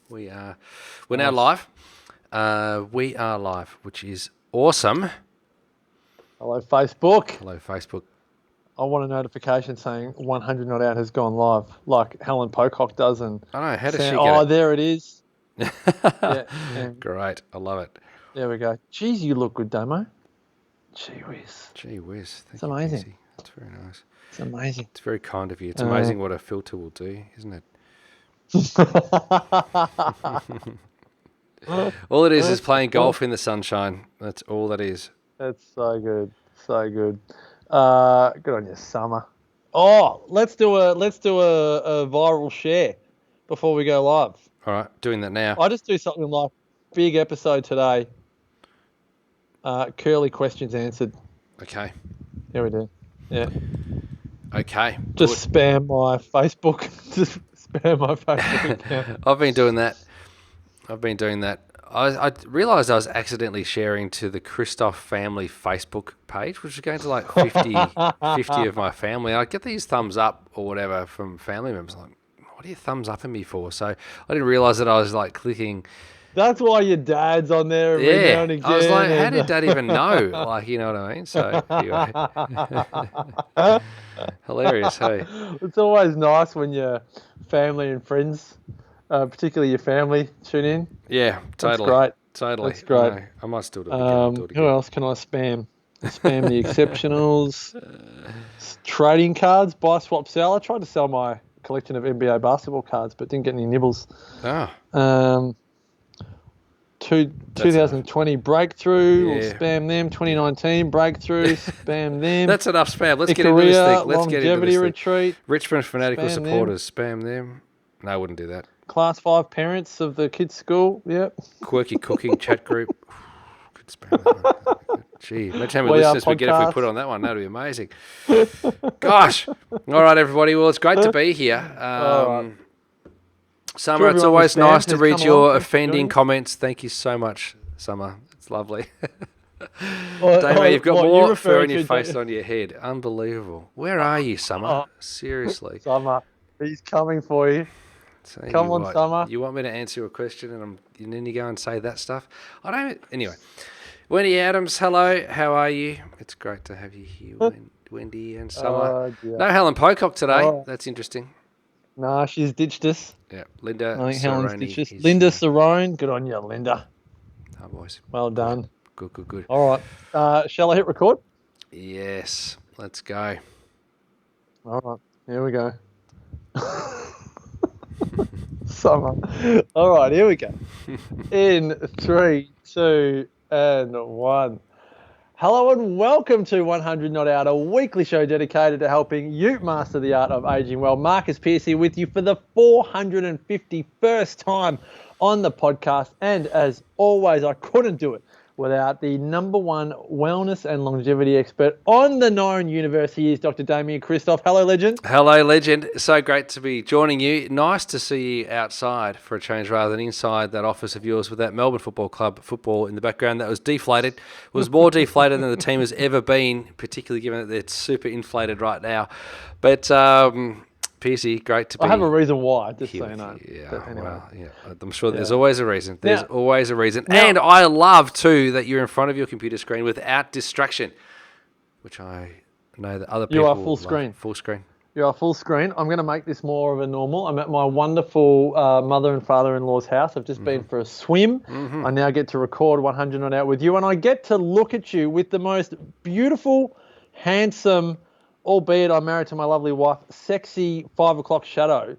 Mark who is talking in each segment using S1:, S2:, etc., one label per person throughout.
S1: We're now live. We are live, which is awesome.
S2: Hello, Facebook.
S1: Hello, Facebook.
S2: I want a notification saying 100 Not Out has gone live, like Helen Pocock does. And
S1: I know, how does
S2: say,
S1: she get it?
S2: there it is. Yeah.
S1: Great. I love it.
S2: There we go. Jeez, you look good, Damo. Gee whiz.
S1: Gee whiz. Thank
S2: It's
S1: you,
S2: amazing.
S1: Casey. That's very nice.
S2: It's amazing.
S1: It's very kind of you. It's amazing what a filter will do, isn't it? All it is playing golf in the sunshine. That's all that is.
S2: That's so good. So good. Good on you, Summer. Oh, let's do a viral share before we go live.
S1: All right, doing that now.
S2: I just do something like big episode today. Curly questions answered.
S1: Okay.
S2: There we do. Yeah.
S1: Okay.
S2: Just spam my Facebook. Just spam my Facebook account.
S1: I've been doing that. I realised I was accidentally sharing to the Christoph family Facebook page, which is going to like 50 of my family. I get these thumbs up or whatever from family members. I'm like, what are you thumbs upping me for? So I didn't realise that I was like clicking.
S2: That's why your dad's on there every now and again.
S1: I was like, how did Dad even know? Like, you know what I mean? So anyway. Hilarious, hey?
S2: It's always nice when your family and friends, particularly your family, tune in.
S1: Yeah, totally.
S2: That's great.
S1: Totally.
S2: That's great.
S1: I might still do it again.
S2: Who else can I spam? Spam the exceptionals. Trading cards, buy, swap, sell. I tried to sell my collection of NBA basketball cards, but didn't get any nibbles. 2020 breakthrough, we'll spam them. 2019 breakthrough, spam them.
S1: That's enough spam. Let's get into this thing. Let's get into this
S2: retreat.
S1: Richmond fanatical supporters, spam them. No, I wouldn't do that.
S2: Class 5 parents of the kids' school, yep.
S1: Quirky cooking chat group. Could spam that one. Gee, imagine how many listeners we get if we put on that one. That would be amazing. Gosh. All right, everybody. Well, it's great to be here. Summer, it's always nice to read your offending comments. Thank you so much, Summer. It's lovely. Damo, you've got more fur in your face on your head. Unbelievable. Where are you, Summer? Seriously.
S2: Summer, he's coming for you. Come on, Summer.
S1: You want me to answer a question and then you go and say that stuff? I don't. Anyway, Wendy Adams, hello. How are you? It's great to have you here, Wendy and Summer. No Helen Pocock today. That's interesting.
S2: Nah, she's ditched us.
S1: Yeah, Linda.
S2: I think Helen's ditched us. Linda Cerrone. Good on you, Linda.
S1: Oh, boys.
S2: Well done.
S1: Good.
S2: All right. Shall I hit record?
S1: Yes. Let's go.
S2: All right. Here we go. Summer. All right. Here we go. In 3, 2, and 1. Hello and welcome to 100 Not Out, a weekly show dedicated to helping you master the art of aging well. Marcus Pearce here with you for the 451st time on the podcast. And as always, I couldn't do it without the #1 wellness and longevity expert on the known universe. He is Dr. Damien Christoph. Hello, legend.
S1: Hello, legend. So great to be joining you. Nice to see you outside for a change rather than inside that office of yours with that Melbourne Football Club football in the background that was deflated. It was more deflated than the team has ever been, particularly given that it's super inflated right now. But Piercy, great to be.
S2: I have a reason why, just so you know.
S1: Yeah, anyway. Well, yeah. I'm sure there's always a reason. There's always a reason. And I love, too, that you're in front of your computer screen without distraction, which I know that other people
S2: You are full screen.
S1: Full screen.
S2: You are full screen. I'm going to make this more of a normal. I'm at my wonderful mother and father-in-law's house. I've just been for a swim. I now get to record 100 Not Out with you, and I get to look at you with the most beautiful, handsome, albeit I'm married to my lovely wife, sexy 5 o'clock shadow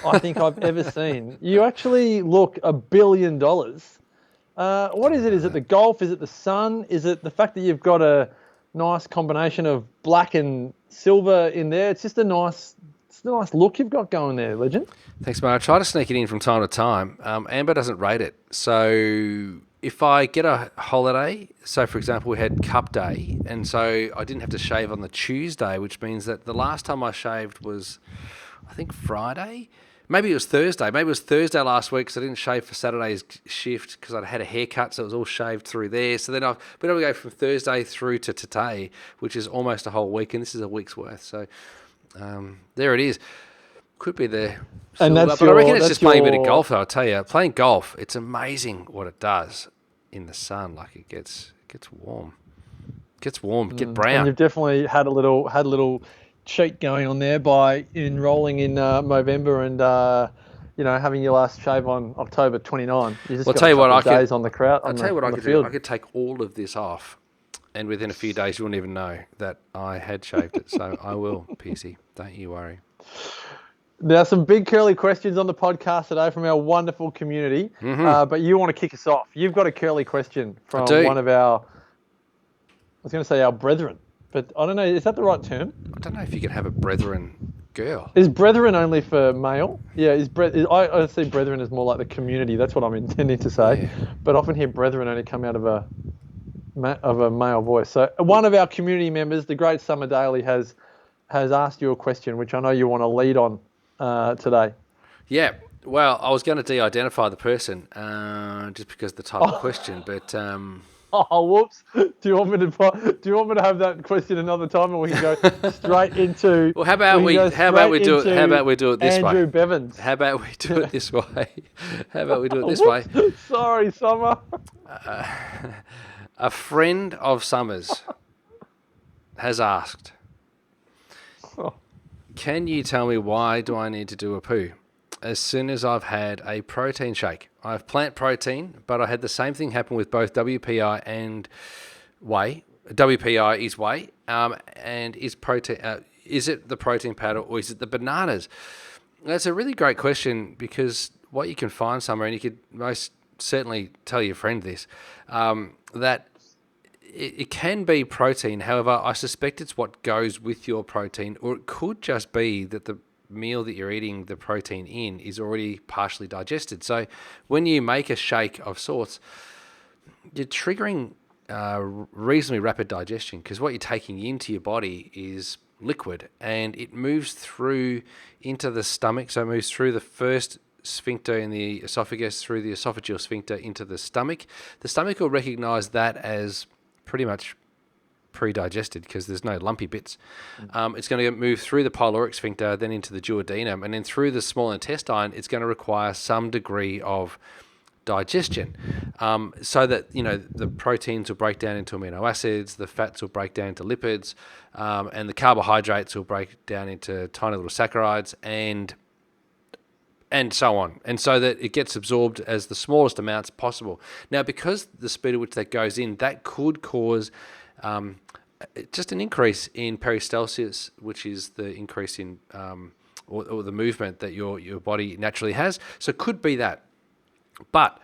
S2: I think I've ever seen. You actually look $1 billion. What is it? Is it the golf? Is it the sun? Is it the fact that you've got a nice combination of black and silver in there? It's just a nice look you've got going there, legend.
S1: Thanks, mate. I try to sneak it in from time to time. Amber doesn't rate it. So if I get a holiday, so for example, we had Cup Day, and so I didn't have to shave on the Tuesday, which means that the last time I shaved was, I think, Friday. Maybe it was Thursday. Maybe it was Thursday last week because I didn't shave for Saturday's shift because I'd had a haircut, so it was all shaved through there. So then I've been able to go from Thursday through to today, which is almost a whole week, and this is a week's worth. So there it is. Could be the
S2: And
S1: silver,
S2: that's
S1: but I reckon it's
S2: that's
S1: just playing a bit of golf, though. I'll tell you, playing golf, it's amazing what it does in the sun. Like it gets warm, get brown.
S2: And you've definitely had a little cheat going on there by enrolling in Movember and having your last shave on October 29. You just
S1: Well,
S2: got
S1: tell
S2: a
S1: you what,
S2: couple
S1: I
S2: of
S1: could.
S2: days on the crowd.
S1: I'll tell you what I could
S2: field.
S1: do. I could take all of this off, and within a few days, you wouldn't even know that I had shaved it. So I will, PC. Don't you worry.
S2: Now, some big curly questions on the podcast today from our wonderful community. But you want to kick us off. You've got a curly question from one of our, I was going to say our brethren, but I don't know, is that the right term?
S1: I don't know if you can have a brethren girl.
S2: Is brethren only for male? Yeah, I see brethren as more like the community. That's what I'm intending to say. Yeah. But often hear brethren only come out of a male voice. So one of our community members, the great Summer Daly, has asked you a question, which I know you want to lead on today.
S1: Yeah, well, I was going to de-identify the person just because of the type of question, but
S2: oh, whoops! Do you want me to have that question another time, or we can go straight into?
S1: Well, how about we do it this way?
S2: Andrew Bevins.
S1: How about we do it this way?
S2: Sorry, Summer.
S1: A friend of Summer's has asked, can you tell me why do I need to do a poo as soon as I've had a protein shake? I have plant protein, but I had the same thing happen with both WPI and whey. WPI is whey, and is protein. Is it the protein powder or is it the bananas? That's a really great question, because what you can find somewhere, and you could most certainly tell your friend this, that it can be protein. However, I suspect it's what goes with your protein, or it could just be that the meal that you're eating the protein in is already partially digested. So when you make a shake of sorts, you're triggering reasonably rapid digestion, because what you're taking into your body is liquid, and it moves through into the stomach. So it moves through the first sphincter in the esophagus, through the esophageal sphincter into the stomach. The stomach will recognize that as pretty much pre-digested, because there's no lumpy bits. It's going to move through the pyloric sphincter, then into the duodenum, and then through the small intestine. It's going to require some degree of digestion, so that the proteins will break down into amino acids, the fats will break down into lipids, and the carbohydrates will break down into tiny little saccharides, and so on, and so that it gets absorbed as the smallest amounts possible. Now, because the speed at which that goes in, that could cause just an increase in peristalsis, which is the increase in or the movement that your body naturally has. So it could be that. But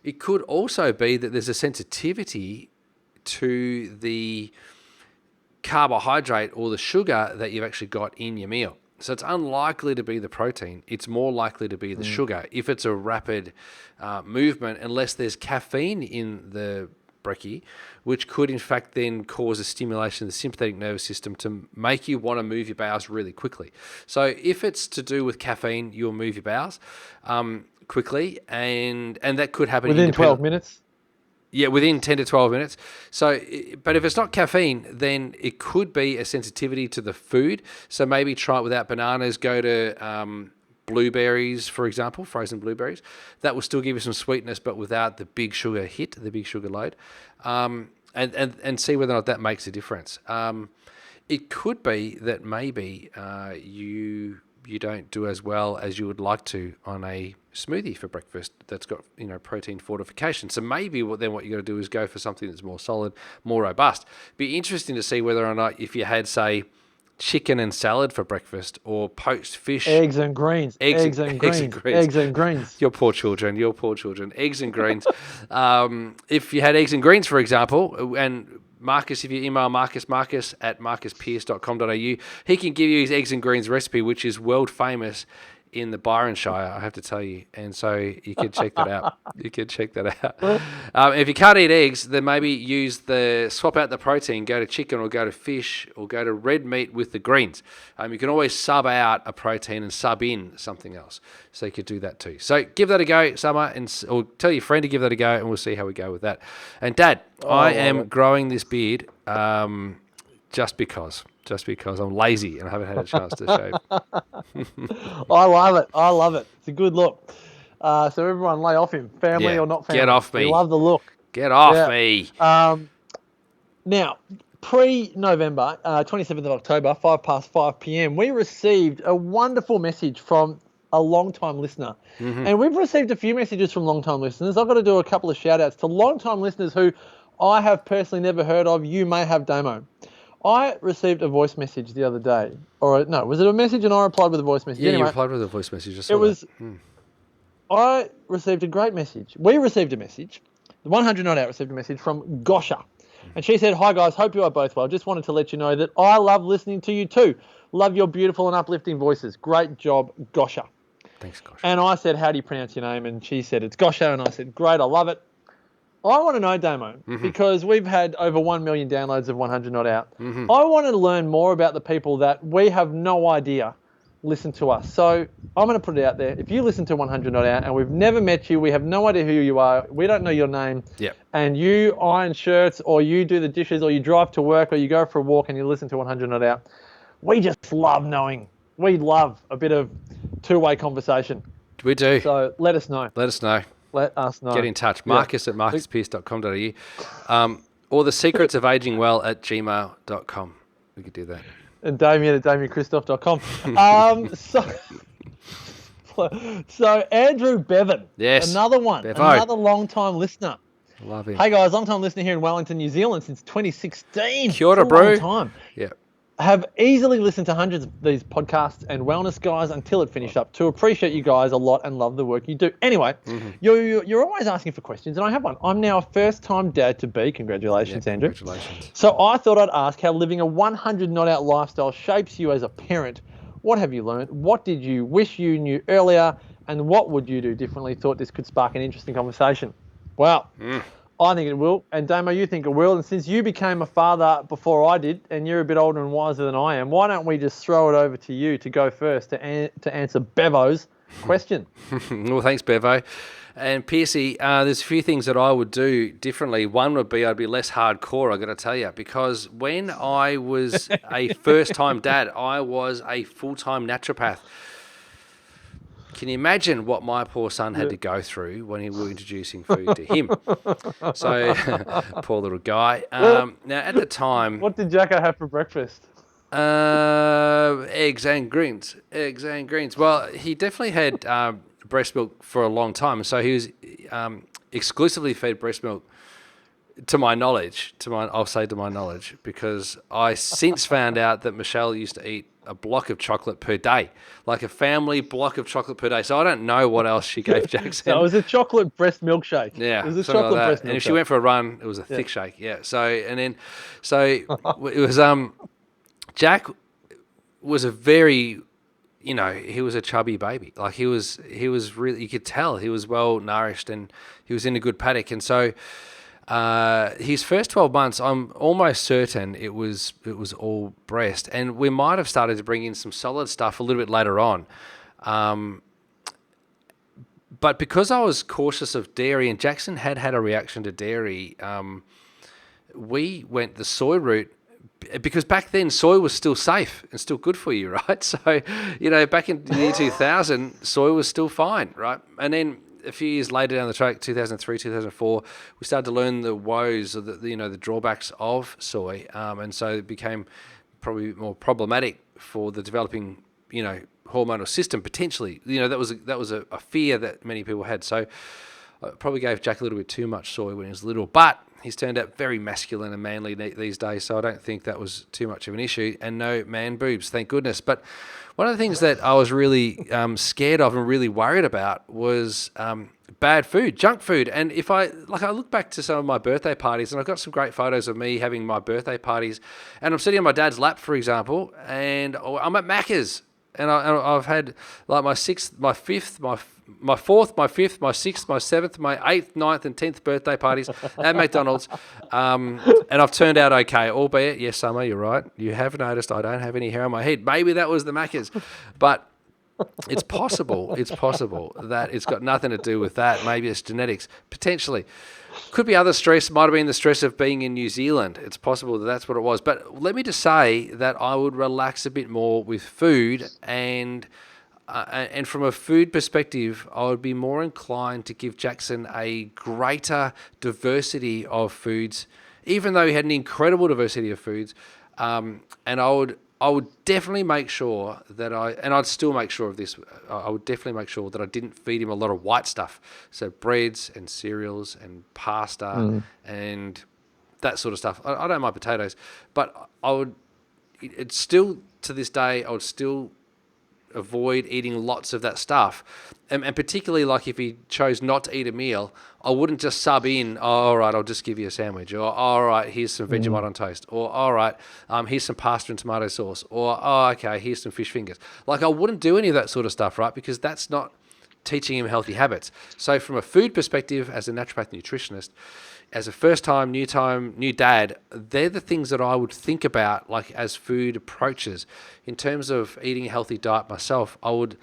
S1: it could also be that there's a sensitivity to the carbohydrate or the sugar that you've actually got in your meal. So it's unlikely to be the protein. It's more likely to be the sugar if it's a rapid movement, unless there's caffeine in the brekkie, which could in fact then cause a stimulation of the sympathetic nervous system to make you want to move your bowels really quickly. So if it's to do with caffeine, you'll move your bowels quickly, and that could happen
S2: within 12 minutes.
S1: Yeah, within 10 to 12 minutes. So, but if it's not caffeine, then it could be a sensitivity to the food. So maybe try it without bananas. Go to blueberries, for example, frozen blueberries. That will still give you some sweetness, but without the big sugar hit, the big sugar load. And see whether or not that makes a difference. It could be that maybe you don't do as well as you would like to on a smoothie for breakfast that's got protein fortification. So maybe what you got to do is go for something that's more solid, more robust. Be interesting to see whether or not, if you had, say, chicken and salad for breakfast, or poached fish,
S2: eggs and greens.
S1: Your poor children. Eggs and greens. If you had eggs and greens, for example, and Marcus, if you email Marcus at marcuspierce.com.au, he can give you his eggs and greens recipe, which is world famous in the Byron Shire, I have to tell you. And so you can check that out. If you can't eat eggs, then maybe swap out the protein, go to chicken or go to fish or go to red meat with the greens. You can always sub out a protein and sub in something else. So you could do that too. So give that a go, Summer, or tell your friend to give that a go, and we'll see how we go with that. And Dad, I am growing this beard just because. just because I'm lazy and I haven't had a chance to shave.
S2: I love it. I love it. It's a good look. So everyone lay off him, family or not family.
S1: Get off me.
S2: We love the look.
S1: Get off me.
S2: Now, pre-November, 27th of October, 5 p.m, we received a wonderful message from a long-time listener. And we've received a few messages from long-time listeners. I've got to do a couple of shout-outs to long-time listeners who I have personally never heard of. You may have, Damo. I received a voice message the other day. Was it a message and I replied with a voice message?
S1: Yeah,
S2: anyway,
S1: you replied with a voice message.
S2: I received a great message. We received a message. The 100 Not Out received a message from Gosha. And she said, "Hi guys, hope you are both well. Just wanted to let you know that I love listening to you too. Love your beautiful and uplifting voices. Great job, Gosha."
S1: Thanks, Gosha.
S2: And I said, "How do you pronounce your name?" And she said, "It's Gosha." And I said, "Great, I love it." I want to know, Damo, because we've had over 1 million downloads of 100 Not Out. I want to learn more about the people that we have no idea listen to us. So I'm going to put it out there. If you listen to 100 Not Out and we've never met you, we have no idea who you are, we don't know your name, and you iron shirts or you do the dishes or you drive to work or you go for a walk and you listen to 100 Not Out, we just love knowing. We love a bit of two-way conversation.
S1: We do.
S2: So let us know.
S1: Let us know.
S2: Let us know.
S1: Get in touch. Marcus at marcuspierce.com.au or the secrets of aging well at gmail.com. We could do that.
S2: And Damien at damienchristoff.com. So Andrew Bevan.
S1: Yes.
S2: Another one.
S1: Bevo.
S2: Another long-time listener.
S1: Love him.
S2: Hey guys, long-time listener here in Wellington, New Zealand since 2016.
S1: Kia ora, bro.
S2: Long time.
S1: Yeah.
S2: Have easily listened to hundreds of these podcasts and wellness guys until it finished up. To appreciate you guys a lot and love the work you do. Anyway, you're always asking for questions, and I have one. I'm now a first-time dad to be. Congratulations, Andrew.
S1: Congratulations.
S2: So I thought I'd ask how living a 100 Not Out lifestyle shapes you as a parent. What have you learned? What did you wish you knew earlier? And what would you do differently? Thought this could spark an interesting conversation. Well, I think it will. And Damo, you think it will. And since you became a father before I did, and you're a bit older and wiser than I am, why don't we just throw it over to you to go first to answer Bevo's question?
S1: Well, thanks, Bevo. And Piercy, there's a few things that I would do differently. One would be I'd be less hardcore, I've got to tell you, because when I was a first-time dad, I was a full-time naturopath. Can you imagine what my poor son had to go through when we were introducing food to him? So, poor little guy. Now, at the time...
S2: What did Jaco have for breakfast?
S1: Eggs and greens. Eggs and greens. Well, he definitely had breast milk for a long time. So he was exclusively fed breast milk, to my knowledge, because I since found out that Michelle used to eat a block of chocolate per day, like a family block of chocolate per day. So I don't know what else she gave Jackson.
S2: So it was a chocolate breast milkshake.
S1: Yeah,
S2: it was a chocolate breast milkshake.
S1: And if she went for a run, it was a thick shake. Yeah. So it was Jack was a very, he was a chubby baby. Like he was really, you could tell he was well nourished and he was in a good paddock. And so his first 12 months, I'm almost certain it was all breast, and we might have started to bring in some solid stuff a little bit later on. But because I was cautious of dairy, and Jackson had a reaction to dairy, we went the soy route. Because back then soy was still safe and still good for you, right? So, back in the year 2000, soy was still fine, right? And then a few years later down the track, 2003, 2004, we started to learn the woes of the drawbacks of soy, and so it became probably more problematic for the developing, hormonal system potentially. That was a fear that many people had. So I probably gave Jack a little bit too much soy when he was little, but he's turned out very masculine and manly these days, so I don't think that was too much of an issue, and no man boobs, thank goodness. But one of the things that I was really scared of and really worried about was bad food, junk food. And if I look back to some of my birthday parties, and I've got some great photos of me having my birthday parties, and I'm sitting on my dad's lap, for example, and I'm at Macca's, and I've had like my sixth, my fifth, my fourth, my fifth, my sixth, my seventh, my 8th, 9th and 10th birthday parties at McDonald's. And I've turned out okay, albeit, yes, Summer, you're right. You have noticed I don't have any hair on my head. Maybe that was the Macca's. But It's possible. It's possible that it's got nothing to do with that. Maybe it's genetics. Potentially. Could be other stress. Might have been the stress of being in New Zealand. It's possible that that's what it was. But let me just say that I would relax a bit more with food, and from a food perspective, I would be more inclined to give Jackson a greater diversity of foods, even though he had an incredible diversity of foods. And I would definitely make sure that I'd still make sure of this. I would definitely make sure that I didn't feed him a lot of white stuff. So breads and cereals and pasta and that sort of stuff. I don't mind potatoes, but it's still, to this day, I would still avoid eating lots of that stuff. And particularly, like, if he chose not to eat a meal, I wouldn't just sub in, oh, all right, I'll just give you a sandwich, or oh, all right, here's some Vegemite on toast, or all right, here's some pasta and tomato sauce, or oh, okay, here's some fish fingers. Like, I wouldn't do any of that sort of stuff, right? Because that's not teaching him healthy habits. So from a food perspective, as a naturopath nutritionist, as a first-time, new dad, they're the things that I would think about, like, as food approaches. In terms of eating a healthy diet myself, I would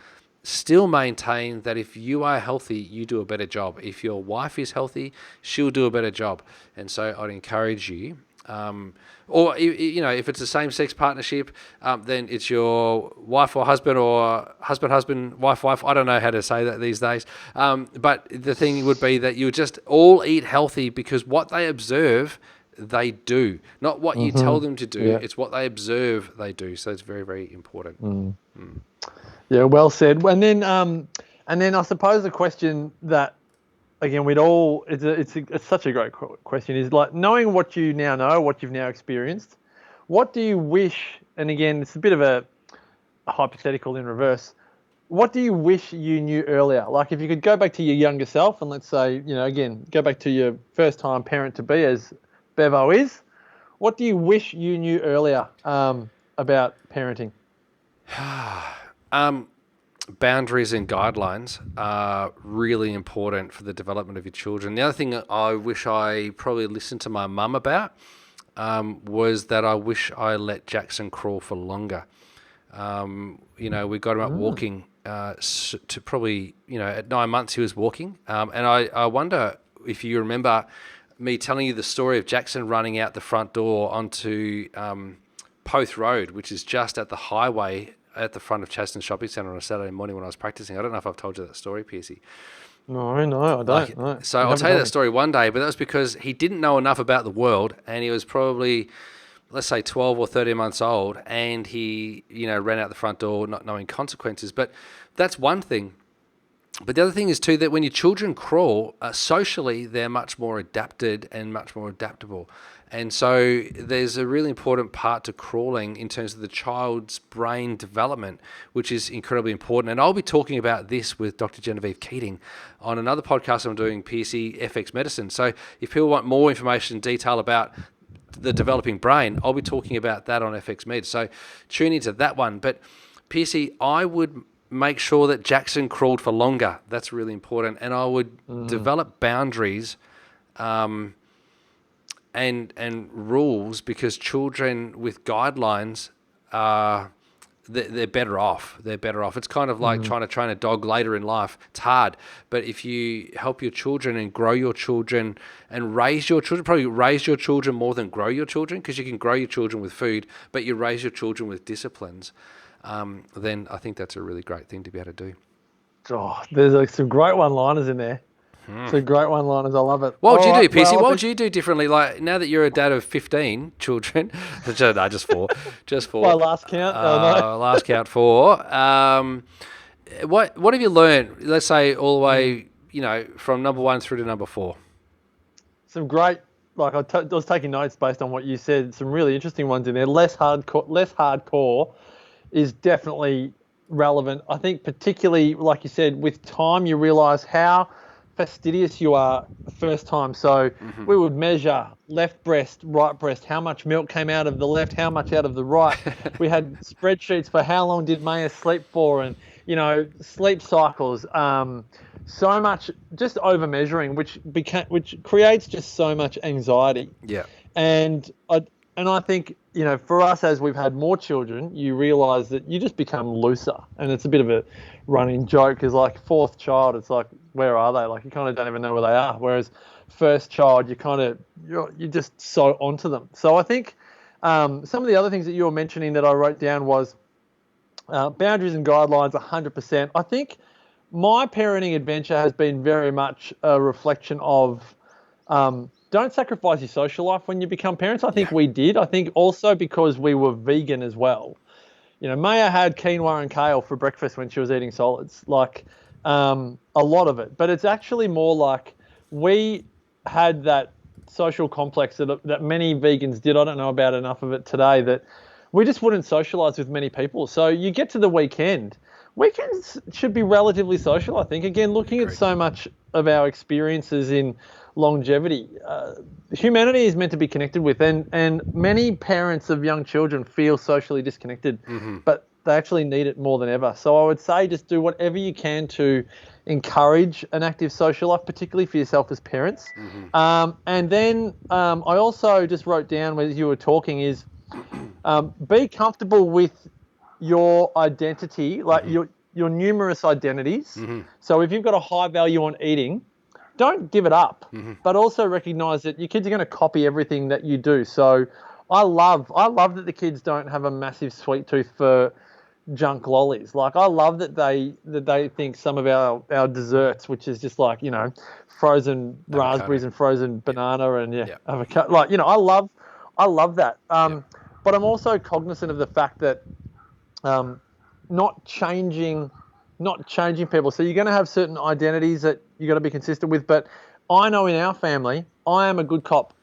S1: still maintain that if you are healthy, you do a better job. If your wife is healthy, she'll do a better job. And so I'd encourage you, or, you know, if it's a same-sex partnership, then it's your wife or husband, or husband, wife. I don't know how to say that these days. But the thing would be that you just all eat healthy, because what they observe, they do. Not what you tell them to do. Yeah. It's what they observe they do. So it's very, very important.
S2: Yeah, well said. And then I suppose the question that, again, it's such a great question, is like, knowing what you now know, what you've now experienced, what do you wish, and again, it's a bit of a hypothetical in reverse, what do you wish you knew earlier? Like, if you could go back to your younger self, and let's say, you know, again, go back to your first time parent to be, as Bevo is, what do you wish you knew earlier about parenting?
S1: Boundaries and guidelines are really important for the development of your children. The other thing I wish I probably listened to my mum about was that I wish I let Jackson crawl for longer. You know, we got him up walking to probably, you know, at 9 months he was walking. And I wonder if you remember me telling you the story of Jackson running out the front door onto Poth Road, which is just at the highway at the front of Chaston Shopping Centre on a Saturday morning when I was practicing. I don't know if I've told you that story, Piercy.
S2: No, I don't. No.
S1: So I'll tell you that story one day, but that was because he didn't know enough about the world, and he was probably, let's say, 12 or 13 months old, and he, you know, ran out the front door not knowing consequences. But that's one thing. But the other thing is, too, that when your children crawl, socially, they're much more adapted and much more adaptable. And so there's a really important part to crawling in terms of the child's brain development, which is incredibly important. And I'll be talking about this with Dr. Genevieve Keating on another podcast I'm doing, PSC FX Medicine. So if people want more information and detail about the developing brain, I'll be talking about that on FX Med. So tune into that one. But PSC, I would make sure that Jackson crawled for longer. That's really important. And I would develop boundaries and rules, because children with guidelines they're better off. They're better off. It's kind of like trying to train a dog later in life. It's hard, but if you help your children and grow your children and raise your children, probably raise your children more than grow your children, because you can grow your children with food, but you raise your children with disciplines, then I think that's a really great thing to be able to do.
S2: Oh, there's like some great one-liners in there. Some great one-liners. I love it.
S1: What would you do, PC? What would you do differently? Like, now that you're a dad of 15 children, no, just 4. Just 4.
S2: My last count.
S1: Last count 4. What have you learned, let's say, all the way, you know, from number 1 through to number 4?
S2: Some great, like I was taking notes based on what you said. Some really interesting ones in there. Less hardcore is definitely relevant. I think particularly, like you said, with time you realise how fastidious you are the first time. So we would measure left breast, right breast, how much milk came out of the left, how much out of the right. We had spreadsheets for how long did Maya sleep for, and, you know, sleep cycles. So much just over measuring, which creates just so much anxiety.
S1: Yeah.
S2: And And I think, for us, as we've had more children, you realise that you just become looser. And it's a bit of a running joke, because like fourth child, it's like, where are they? Like you kind of don't even know where they are. Whereas first child, you're just so onto them. So I think some of the other things that you were mentioning that I wrote down was boundaries and guidelines, 100%. I think my parenting adventure has been very much a reflection of don't sacrifice your social life when you become parents. I think we did. I think also because we were vegan as well. Maya had quinoa and kale for breakfast when she was eating solids, like a lot of it. But it's actually more like we had that social complex that many vegans did. I don't know about enough of it today, that we just wouldn't socialise with many people. So you get to the weekend. Weekends should be relatively social, I think. Again, looking at so much of our experiences in longevity, humanity is meant to be connected with, and many parents of young children feel socially disconnected, but they actually need it more than ever. So I would say just do whatever you can to encourage an active social life, particularly for yourself as parents. And then I also just wrote down, as you were talking, is be comfortable with your identity, like your numerous identities. So if you've got a high value on eating, don't give it up, but also recognize that your kids are going to copy everything that you do. So I love that the kids don't have a massive sweet tooth for junk lollies. Like I love that they think some of our desserts, which is just like, frozen raspberries and frozen banana and avocado. Like, I love that. But I'm also cognizant of the fact that not changing people. So you're going to have certain identities that you got to be consistent with. But I know in our family, I am a good cop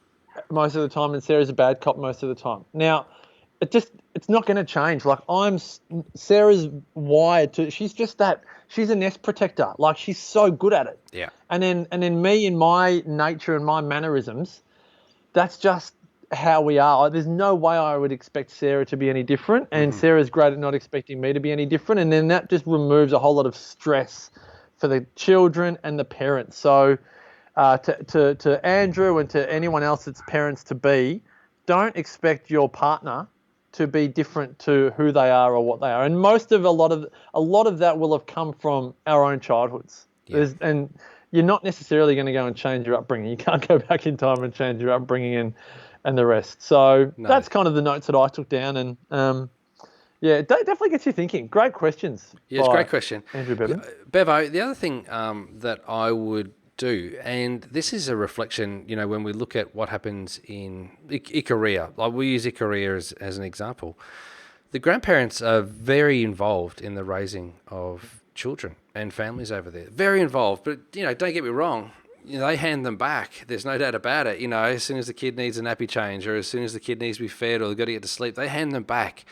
S2: most of the time, and Sarah's a bad cop most of the time. Now, it's not going to change. Like Sarah's wired to. She's just that. She's a nest protector. Like she's so good at it.
S1: Yeah.
S2: And then me, in my nature and my mannerisms, that's just how we are. There's no way I would expect Sarah to be any different, and Sarah's great at not expecting me to be any different, and then that just removes a whole lot of stress for the children and the parents. So to Andrew and to anyone else that's parents to be, don't expect your partner to be different to who they are or what they are. And a lot of that will have come from our own childhoods. And you're not necessarily going to go and change your upbringing. You can't go back in time and change your upbringing and the rest. So that's kind of the notes that I took down. And it definitely gets you thinking. Great questions.
S1: Yeah, it's a great question.
S2: Andrew Bevan.
S1: Bevo, the other thing that I would do, and this is a reflection, when we look at what happens in Ikaria, like we use Ikaria as an example, the grandparents are very involved in the raising of children and families over there. Very involved, but, don't get me wrong, they hand them back. There's no doubt about it. As soon as the kid needs a nappy change or as soon as the kid needs to be fed or they've got to get to sleep, they hand them back.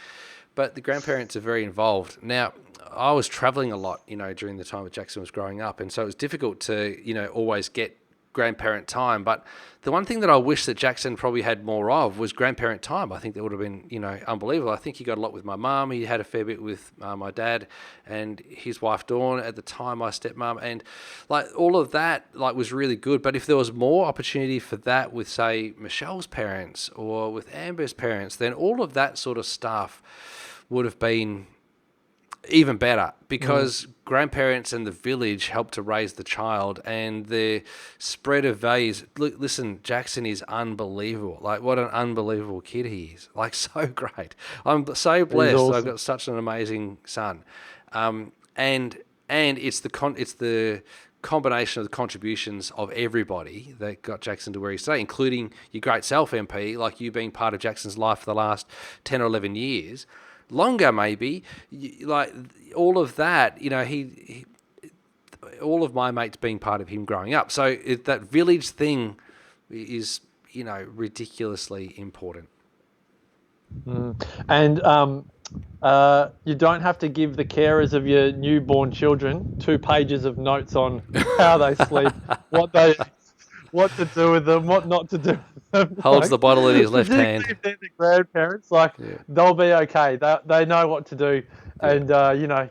S1: But the grandparents are very involved. Now, I was traveling a lot, during the time that Jackson was growing up. And so it was difficult to, always get grandparent time. But the one thing that I wish that Jackson probably had more of was grandparent time. I think that would have been, unbelievable. I think he got a lot with my mum. He had a fair bit with my dad and his wife, Dawn, at the time, my stepmom. And like all of that, was really good. But if there was more opportunity for that with, say, Michelle's parents or with Amber's parents, then all of that sort of stuff would have been even better, because grandparents and the village help to raise the child, and the spread of values. Look, listen, Jackson is unbelievable. Like, what an unbelievable kid he is. Like, so great. I'm so blessed. Awesome. I've got such an amazing son. And it's the combination of the contributions of everybody that got Jackson to where he's today, including your great self, MP, like you being part of Jackson's life for the last 10 or 11 years. Longer, maybe, like all of that, he all of my mates being part of him growing up. So that village thing is, ridiculously important.
S2: And you don't have to give the carers of your newborn children 2 pages of notes on how they sleep, what to do with them, what not to do with them.
S1: Holds the bottle in his left hand.
S2: If they're the grandparents, they'll be okay. They know what to do. And,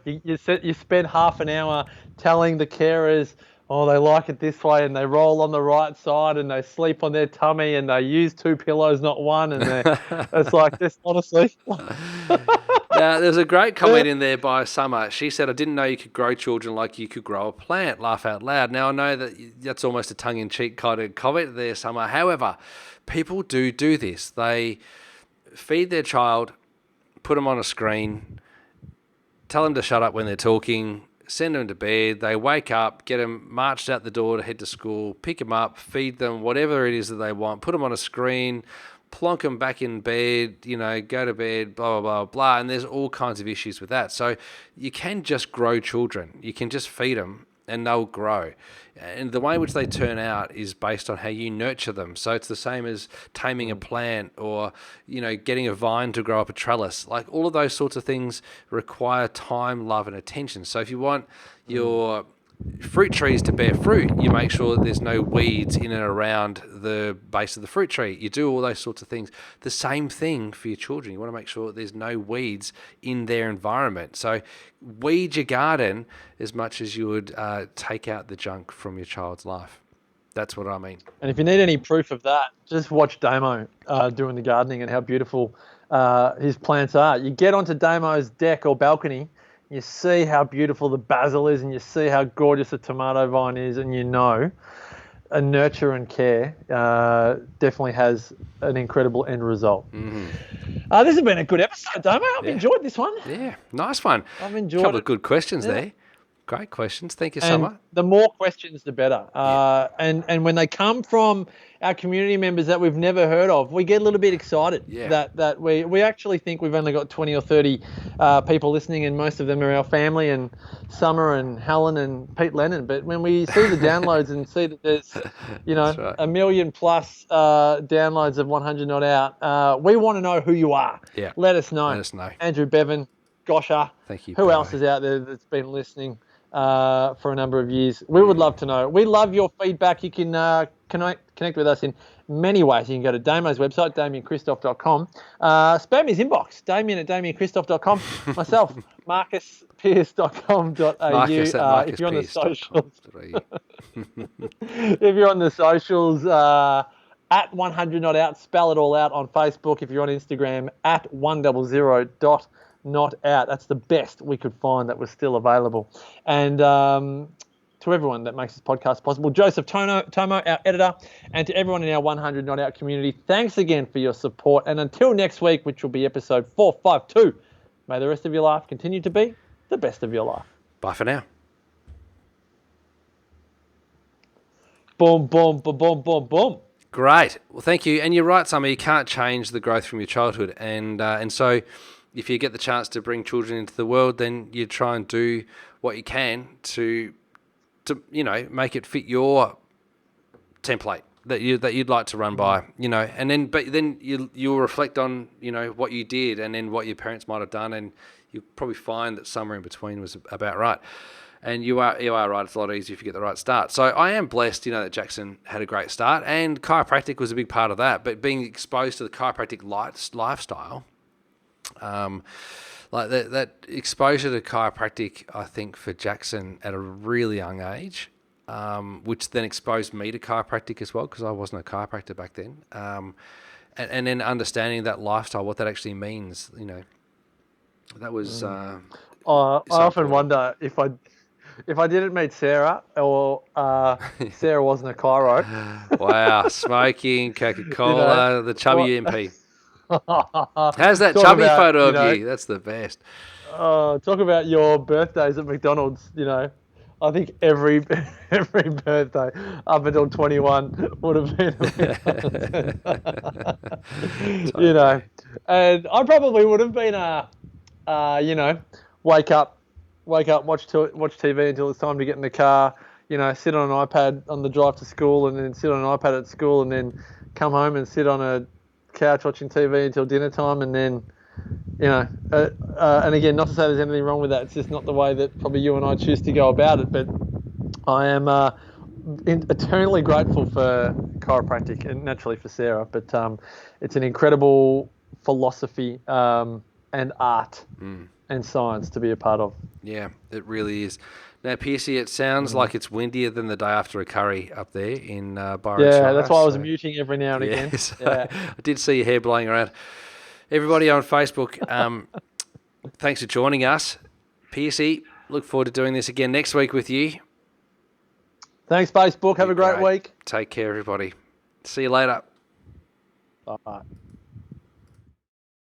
S2: you spend half an hour telling the carers, oh, they like it this way, and they roll on the right side, and they sleep on their tummy, and they use 2 pillows, not one, and it's like this, honestly.
S1: Now, there's a great comment in there by Summer. She said, I didn't know you could grow children like you could grow a plant. Laugh out loud. Now, I know that that's almost a tongue-in-cheek kind of comment there, Summer. However, people do this. They feed their child, put them on a screen, tell them to shut up when they're talking, send them to bed. They wake up, get them marched out the door to head to school, pick them up, feed them whatever it is that they want, put them on a screen, plonk them back in bed, go to bed, blah, blah, blah, blah. And there's all kinds of issues with that. So you can just grow children. You can just feed them and they'll grow. And the way in which they turn out is based on how you nurture them. So it's the same as taming a plant or, getting a vine to grow up a trellis. Like all of those sorts of things require time, love, and attention. So if you want your fruit trees to bear fruit, you make sure that there's no weeds in and around the base of the fruit tree. You do all those sorts of things. The same thing for your children. You want to make sure that there's no weeds in their environment. So weed your garden as much as you would take out the junk from your child's life. That's what I mean.
S2: And if you need any proof of that, just watch Damo doing the gardening and how beautiful his plants are. You get onto Damo's deck or balcony, you see how beautiful the basil is, and you see how gorgeous the tomato vine is, and a nurture and care definitely has an incredible end result.
S1: Mm-hmm.
S2: This has been a good episode, Damo. I've enjoyed this one.
S1: Yeah, nice one.
S2: I've enjoyed it.
S1: A couple of good questions there. Great questions. Thank you, Summer.
S2: The more questions, the better. And when they come from our community members that we've never heard of, we get a little bit excited that we actually think we've only got 20 or 30 people listening, and most of them are our family and Summer and Helen and Pete Lennon. But when we see the downloads and see that there's, right, 1 million plus downloads of 100 Not Out, we want to know who you are.
S1: Yeah.
S2: Let us know.
S1: Let us know.
S2: Andrew Bevan, Gosha.
S1: Thank you.
S2: Who else is out there that's been listening for a number of years? We would love to know. We love your feedback. You can connect with us in many ways. You can go to Damo's website, DamienChristoff.com. Spam his inbox, Damien@DamienChristoff.com. Myself, MarcusPearce.com.au.
S1: Marcus at
S2: if you're on the socials,
S1: Marcus
S2: if you're on the socials, at 100 Not Out, spell it all out on Facebook. If you're on Instagram, at 100.not out. That's the best we could find that was still available. And to everyone that makes this podcast possible, Joseph Tomo, our editor, and to everyone in our 100 Not Out community, thanks again for your support. And until next week, which will be episode 452, may the rest of your life continue to be the best of your life.
S1: Bye for now.
S2: Boom, boom, boom, boom, boom, boom.
S1: Great. Well, thank you. And you're right, Summer, you can't change the growth from your childhood. And so if you get the chance to bring children into the world, then you try and do what you can to make it fit your template that you'd like to run by, and then you'll reflect on, what you did and then what your parents might have done, and you'll probably find that somewhere in between was about right. And you are right. It's a lot easier if you get the right start. So I am blessed, that Jackson had a great start, and chiropractic was a big part of that. But being exposed to the chiropractic lifestyle, like that exposure to chiropractic, I think for Jackson at a really young age, which then exposed me to chiropractic as well, because I wasn't a chiropractor back then. And then understanding that lifestyle, what that actually means, that was. I
S2: often wonder if I didn't meet Sarah, or Sarah wasn't a chiro.
S1: Wow, smoking, Coca-Cola, the chubby MP. How's that chubby photo of you? That's the best.
S2: Talk about your birthdays at McDonald's. I think every birthday up until 21 would have been a McDonald's. And I probably would have been wake up, watch TV until it's time to get in the car. Sit on an iPad on the drive to school, and then sit on an iPad at school, and then come home and sit on a couch watching TV until dinner time, and then and again, not to say there's anything wrong with that, it's just not the way that probably you and I choose to go about it. But I am eternally grateful for chiropractic, and naturally for Sarah. But it's an incredible philosophy and art and science to be a part of.
S1: Yeah, it really is. Now, Piercy, it sounds like it's windier than the day after a curry up there in Byron Shire.
S2: Yeah, that's why I was muting every now and again.
S1: I did see your hair blowing around. Everybody on Facebook, thanks for joining us. Piercy, look forward to doing this again next week with you.
S2: Thanks, Facebook. Have a great week.
S1: Take care, everybody. See you later.
S2: Bye.